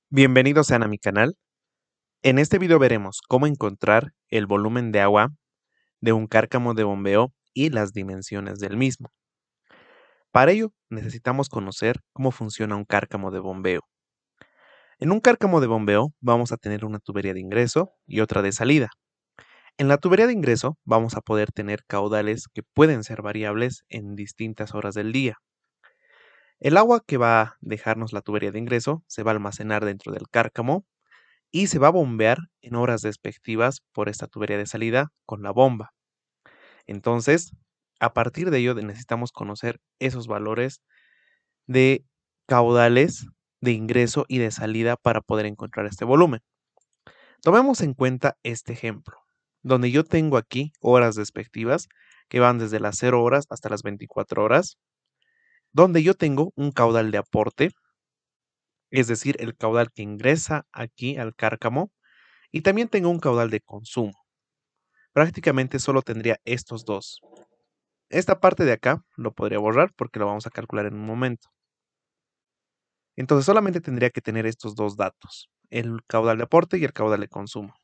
Bienvenidos sean a mi canal. En este video veremos cómo encontrar el volumen de agua de un cárcamo de bombeo y las dimensiones del mismo. Para ello necesitamos conocer cómo funciona un cárcamo de bombeo. En un cárcamo de bombeo vamos a tener una tubería de ingreso y otra de salida. En la tubería de ingreso vamos a poder tener caudales que pueden ser variables en distintas horas del día. El agua que va a dejarnos la tubería de ingreso se va a almacenar dentro del cárcamo y se va a bombear en horas despectivas por esta tubería de salida con la bomba. Entonces, a partir de ello necesitamos conocer esos valores de caudales de ingreso y de salida para poder encontrar este volumen. Tomemos en cuenta este ejemplo, donde yo tengo aquí horas despectivas que van desde las 0 horas hasta las 24 horas, donde yo tengo un caudal de aporte, es decir, el caudal que ingresa aquí al cárcamo, y también tengo un caudal de consumo. Prácticamente solo tendría estos dos. Esta parte de acá lo podría borrar porque lo vamos a calcular en un momento. Entonces solamente tendría que tener estos dos datos, el caudal de aporte y el caudal de consumo.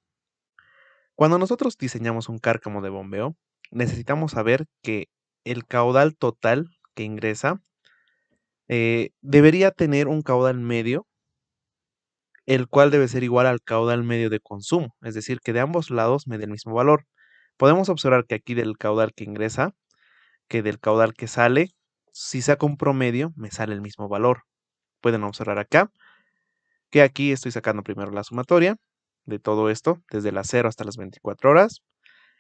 Cuando nosotros diseñamos un cárcamo de bombeo, necesitamos saber que el caudal total que ingresa debería tener un caudal medio, el cual debe ser igual al caudal medio de consumo, es decir, que de ambos lados me dé el mismo valor. Podemos observar que aquí del caudal que ingresa que del caudal que sale, si saco un promedio, me sale el mismo valor. Pueden observar acá que aquí estoy sacando primero la sumatoria de todo esto, desde las 0 hasta las 24 horas,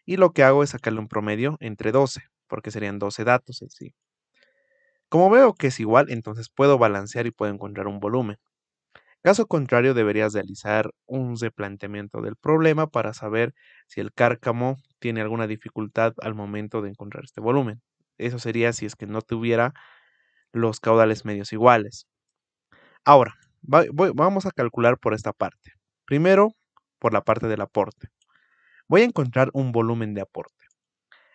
y lo que hago es sacarle un promedio entre 12, porque serían 12 datos en sí. Como veo que es igual, entonces puedo balancear y puedo encontrar un volumen. Caso contrario, deberías realizar un replanteamiento del problema para saber si el cárcamo tiene alguna dificultad al momento de encontrar este volumen. Eso sería si es que no tuviera los caudales medios iguales. Ahora, vamos a calcular por esta parte. Primero, por la parte del aporte. Voy a encontrar un volumen de aporte.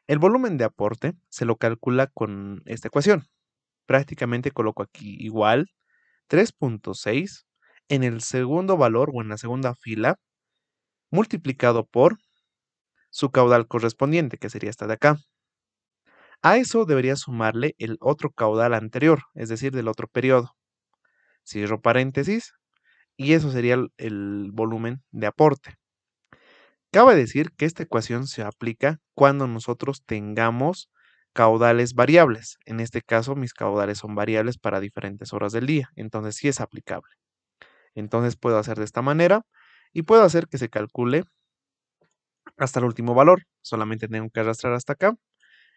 El volumen de aporte se lo calcula con esta ecuación. Prácticamente coloco aquí igual 3.6 en el segundo valor o en la segunda fila multiplicado por su caudal correspondiente, que sería esta de acá. A eso debería sumarle el otro caudal anterior, es decir, del otro periodo. Cierro paréntesis y eso sería el volumen de aporte. Cabe decir que esta ecuación se aplica cuando nosotros tengamos caudales variables. En este caso, mis caudales son variables para diferentes horas del día, entonces sí es aplicable. Entonces puedo hacer de esta manera y puedo hacer que se calcule hasta el último valor. Solamente tengo que arrastrar hasta acá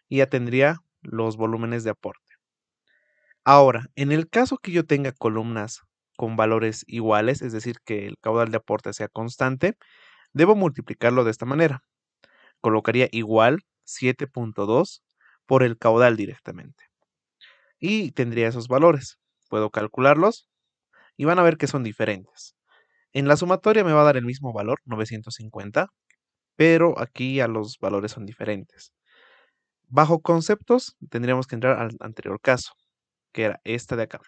y ya tendría los volúmenes de aporte. Ahora, en el caso que yo tenga columnas con valores iguales, es decir, que el caudal de aporte sea constante, debo multiplicarlo de esta manera. Colocaría igual 7.2 por el caudal directamente. Y tendría esos valores. Puedo calcularlos y van a ver que son diferentes. En la sumatoria me va a dar el mismo valor, 950, pero aquí ya los valores son diferentes. Bajo conceptos tendríamos que entrar al anterior caso, que era esta de acá,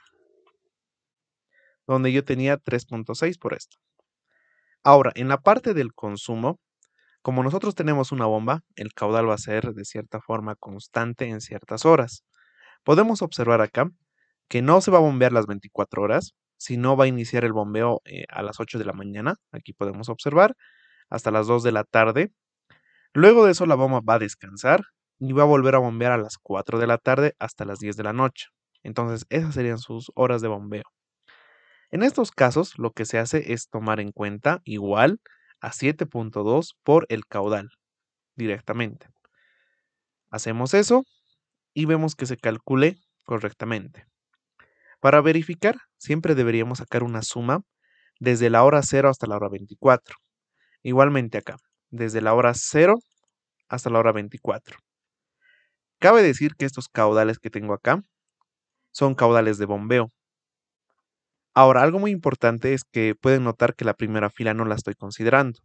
donde yo tenía 3.6 por esto. Ahora, en la parte del consumo, como nosotros tenemos una bomba, el caudal va a ser de cierta forma constante en ciertas horas. Podemos observar acá que no se va a bombear las 24 horas, sino va a iniciar el bombeo a las 8 de la mañana, aquí podemos observar, hasta las 2 de la tarde. Luego de eso la bomba va a descansar y va a volver a bombear a las 4 de la tarde hasta las 10 de la noche. Entonces esas serían sus horas de bombeo. En estos casos lo que se hace es tomar en cuenta igual a 7.2 por el caudal directamente. Hacemos eso y vemos que se calcule correctamente. Para verificar, siempre deberíamos sacar una suma desde la hora 0 hasta la hora 24. Igualmente acá, desde la hora 0 hasta la hora 24. Cabe decir que estos caudales que tengo acá son caudales de bombeo. Ahora, algo muy importante es que pueden notar que la primera fila no la estoy considerando.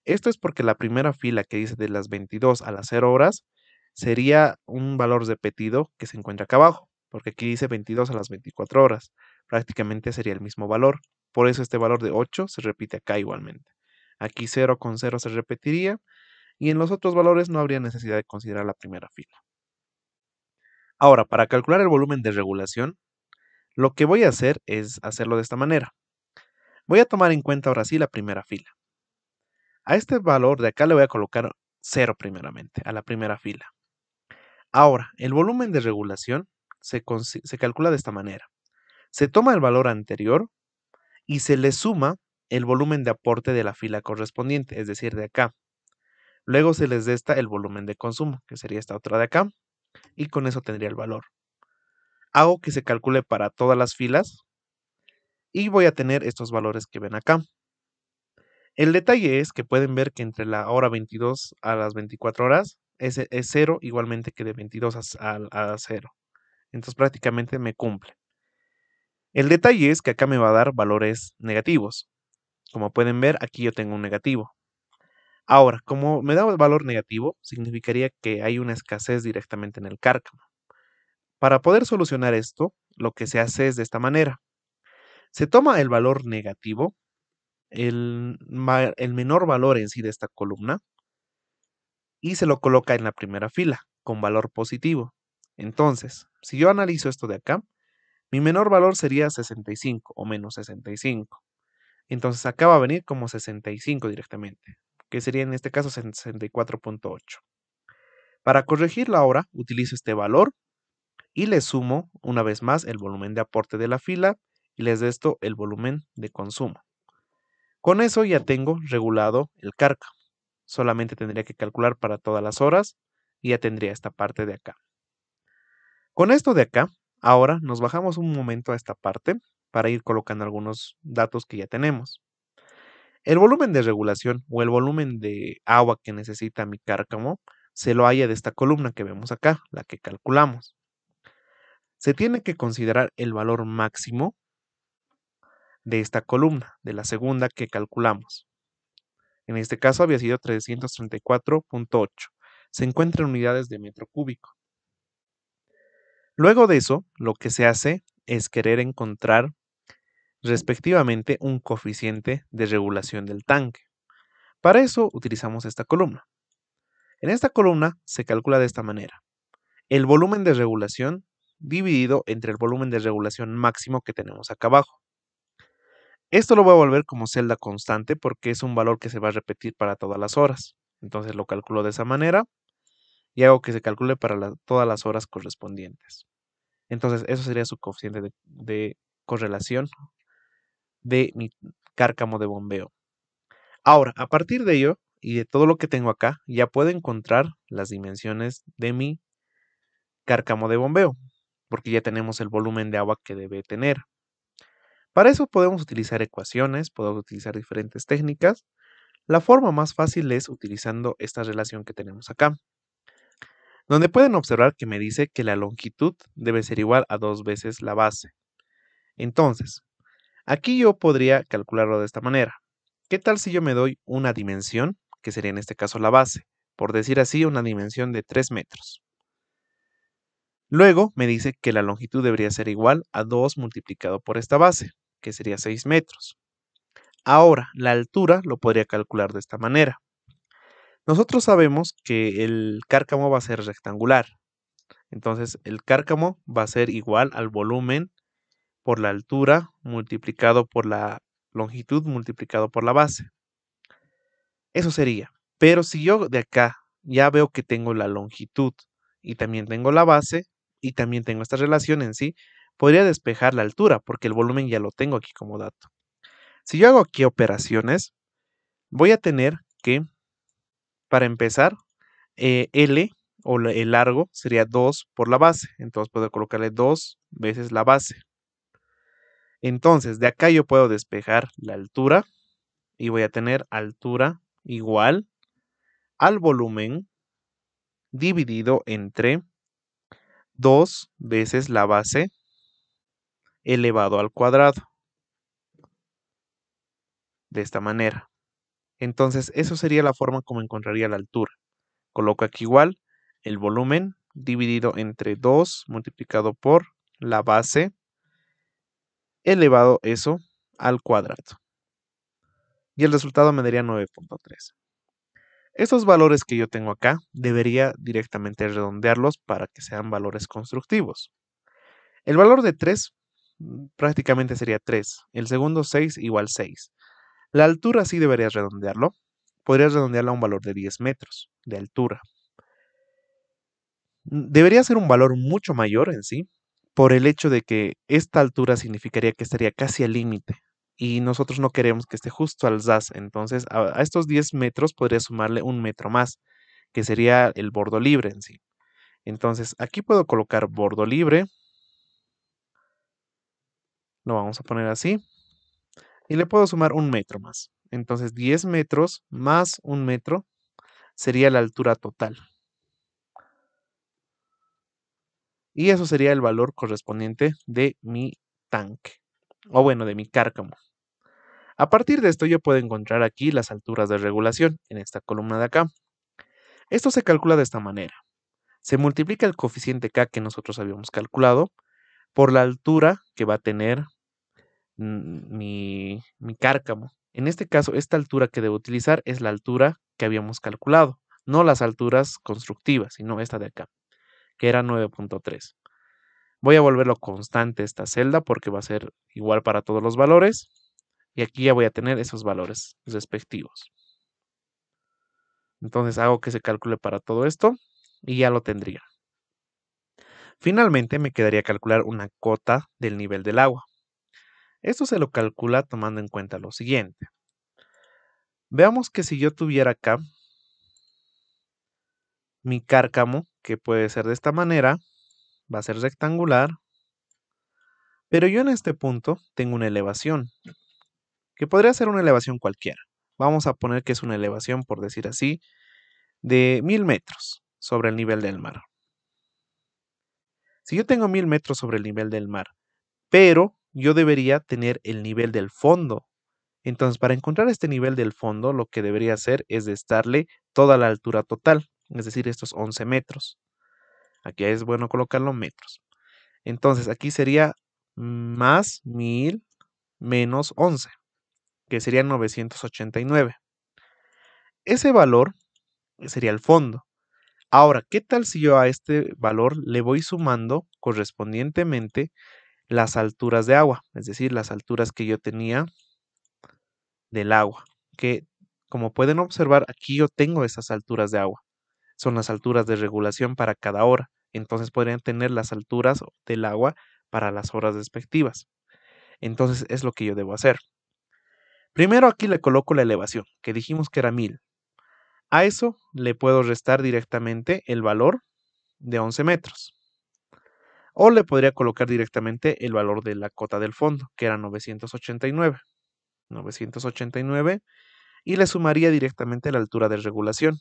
Esto es porque la primera fila que dice de las 22 a las 0 horas sería un valor repetido que se encuentra acá abajo, porque aquí dice 22 a las 24 horas. Prácticamente sería el mismo valor. Por eso este valor de 8 se repite acá igualmente. Aquí 0 con 0 se repetiría y en los otros valores no habría necesidad de considerar la primera fila. Ahora, para calcular el volumen de regulación, lo que voy a hacer es hacerlo de esta manera. Voy a tomar en cuenta ahora sí la primera fila. A este valor de acá le voy a colocar 0 primeramente, a la primera fila. Ahora, el volumen de regulación se calcula de esta manera. Se toma el valor anterior y se le suma el volumen de aporte de la fila correspondiente, es decir, de acá. Luego se les resta el volumen de consumo, que sería esta otra de acá, y con eso tendría el valor. Hago que se calcule para todas las filas y voy a tener estos valores que ven acá. El detalle es que pueden ver que entre la hora 22 a las 24 horas es 0 igualmente que de 22 a 0. Entonces prácticamente me cumple. El detalle es que acá me va a dar valores negativos. Como pueden ver, aquí yo tengo un negativo. Ahora, como me da valor negativo, significaría que hay una escasez directamente en el cárcamo. Para poder solucionar esto, lo que se hace es de esta manera. Se toma el valor negativo, el menor valor en sí de esta columna, y se lo coloca en la primera fila, con valor positivo. Entonces, si yo analizo esto de acá, mi menor valor sería 65 o menos 65. Entonces acá va a venir como 65 directamente, que sería en este caso 64.8. Para corregirlo ahora, utilizo este valor y le sumo una vez más el volumen de aporte de la fila y les resto el volumen de consumo. Con eso ya tengo regulado el cárcamo. Solamente tendría que calcular para todas las horas y ya tendría esta parte de acá. Con esto de acá, ahora nos bajamos un momento a esta parte para ir colocando algunos datos que ya tenemos. El volumen de regulación o el volumen de agua que necesita mi cárcamo se lo halla de esta columna que vemos acá, la que calculamos. Se tiene que considerar el valor máximo de esta columna, de la segunda que calculamos. En este caso había sido 334.8. Se encuentra en unidades de metro cúbico. Luego de eso, lo que se hace es querer encontrar respectivamente un coeficiente de regulación del tanque. Para eso utilizamos esta columna. En esta columna se calcula de esta manera. El volumen de regulación dividido entre el volumen de regulación máximo que tenemos acá abajo. Esto lo voy a volver como celda constante porque es un valor que se va a repetir para todas las horas. Entonces lo calculo de esa manera y hago que se calcule para todas las horas correspondientes. Entonces eso sería su coeficiente de correlación de mi cárcamo de bombeo. Ahora, a partir de ello y de todo lo que tengo acá, ya puedo encontrar las dimensiones de mi cárcamo de bombeo, porque ya tenemos el volumen de agua que debe tener. Para eso podemos utilizar ecuaciones, podemos utilizar diferentes técnicas. La forma más fácil es utilizando esta relación que tenemos acá, donde pueden observar que me dice que la longitud debe ser igual a 2 veces la base. Entonces, aquí yo podría calcularlo de esta manera. ¿Qué tal si yo me doy una dimensión, que sería en este caso la base, por decir así, una dimensión de 3 metros? Luego me dice que la longitud debería ser igual a 2 multiplicado por esta base, que sería 6 metros. Ahora, la altura lo podría calcular de esta manera. Nosotros sabemos que el cárcamo va a ser rectangular. Entonces, el cárcamo va a ser igual al volumen por la altura multiplicado por la longitud multiplicado por la base. Eso sería. Pero si yo de acá ya veo que tengo la longitud y también tengo la base y también tengo esta relación en sí, podría despejar la altura porque el volumen ya lo tengo aquí como dato. Si yo hago aquí operaciones, voy a tener que, para empezar, L o el largo sería 2 por la base. Entonces puedo colocarle 2 veces la base. Entonces de acá yo puedo despejar la altura y voy a tener altura igual al volumen dividido entre 2 veces la base elevado al cuadrado. De esta manera. Entonces, eso sería la forma como encontraría la altura. Coloco aquí igual el volumen dividido entre 2 multiplicado por la base elevado eso al cuadrado. Y el resultado me daría 9.3. Estos valores que yo tengo acá, debería directamente redondearlos para que sean valores constructivos. El valor de 3 prácticamente sería 3. El segundo 6 igual 6. La altura sí deberías redondearlo. Podrías redondearlo a un valor de 10 metros de altura. Debería ser un valor mucho mayor en sí, por el hecho de que esta altura significaría que estaría casi al límite y nosotros no queremos que esté justo al ras. Entonces, a estos 10 metros podría sumarle un metro más, que sería el bordo libre en sí. Entonces, aquí puedo colocar bordo libre, lo vamos a poner así, y le puedo sumar un metro más. Entonces, 10 metros más un metro sería la altura total. Y eso sería el valor correspondiente de mi tanque, o bueno, de mi cárcamo. A partir de esto yo puedo encontrar aquí las alturas de regulación, en esta columna de acá. Esto se calcula de esta manera. Se multiplica el coeficiente K que nosotros habíamos calculado por la altura que va a tener mi cárcamo. En este caso, esta altura que debo utilizar es la altura que habíamos calculado, no las alturas constructivas, sino esta de acá, que era 9.3. Voy a volverlo constante esta celda porque va a ser igual para todos los valores. Y aquí ya voy a tener esos valores respectivos. Entonces hago que se calcule para todo esto y ya lo tendría. Finalmente me quedaría calcular una cota del nivel del agua. Esto se lo calcula tomando en cuenta lo siguiente. Veamos que si yo tuviera acá mi cárcamo, que puede ser de esta manera, va a ser rectangular, pero yo en este punto tengo una elevación, que podría ser una elevación cualquiera. Vamos a poner que es una elevación, por decir así, de 1000 metros sobre el nivel del mar. Si yo tengo 1000 metros sobre el nivel del mar, pero yo debería tener el nivel del fondo. Entonces, para encontrar este nivel del fondo, lo que debería hacer es restarle toda la altura total, es decir, estos 11 metros. Aquí es bueno colocarlo metros. Entonces, aquí sería más 1000 menos 11, que sería 989. Ese valor sería el fondo. Ahora, ¿qué tal si yo a este valor le voy sumando correspondientemente las alturas de agua? Es decir, las alturas que yo tenía del agua, que como pueden observar, aquí yo tengo esas alturas de agua. Son las alturas de regulación para cada hora. Entonces podrían tener las alturas del agua para las horas respectivas. Entonces es lo que yo debo hacer. Primero aquí le coloco la elevación, que dijimos que era 1000. A eso le puedo restar directamente el valor de 11 metros. O le podría colocar directamente el valor de la cota del fondo, que era 989. 989 y le sumaría directamente la altura de regulación.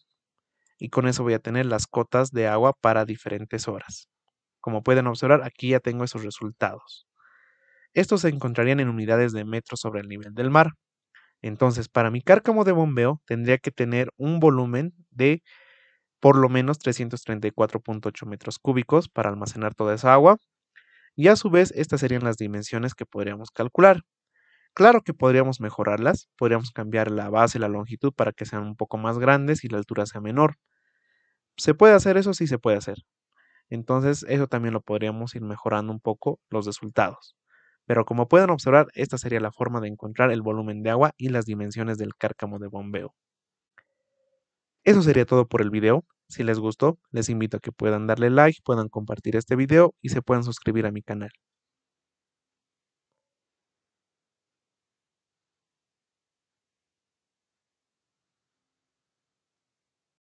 Y con eso voy a tener las cotas de agua para diferentes horas. Como pueden observar, aquí ya tengo esos resultados. Estos se encontrarían en unidades de metros sobre el nivel del mar. Entonces, para mi cárcamo de bombeo tendría que tener un volumen de por lo menos 334.8 metros cúbicos para almacenar toda esa agua. Y a su vez, estas serían las dimensiones que podríamos calcular. Claro que podríamos mejorarlas, podríamos cambiar la base y la longitud para que sean un poco más grandes y la altura sea menor. ¿Se puede hacer eso? Sí se puede hacer. Entonces, eso también lo podríamos ir mejorando un poco los resultados. Pero como pueden observar, esta sería la forma de encontrar el volumen de agua y las dimensiones del cárcamo de bombeo. Eso sería todo por el video. Si les gustó, les invito a que puedan darle like, puedan compartir este video y se puedan suscribir a mi canal.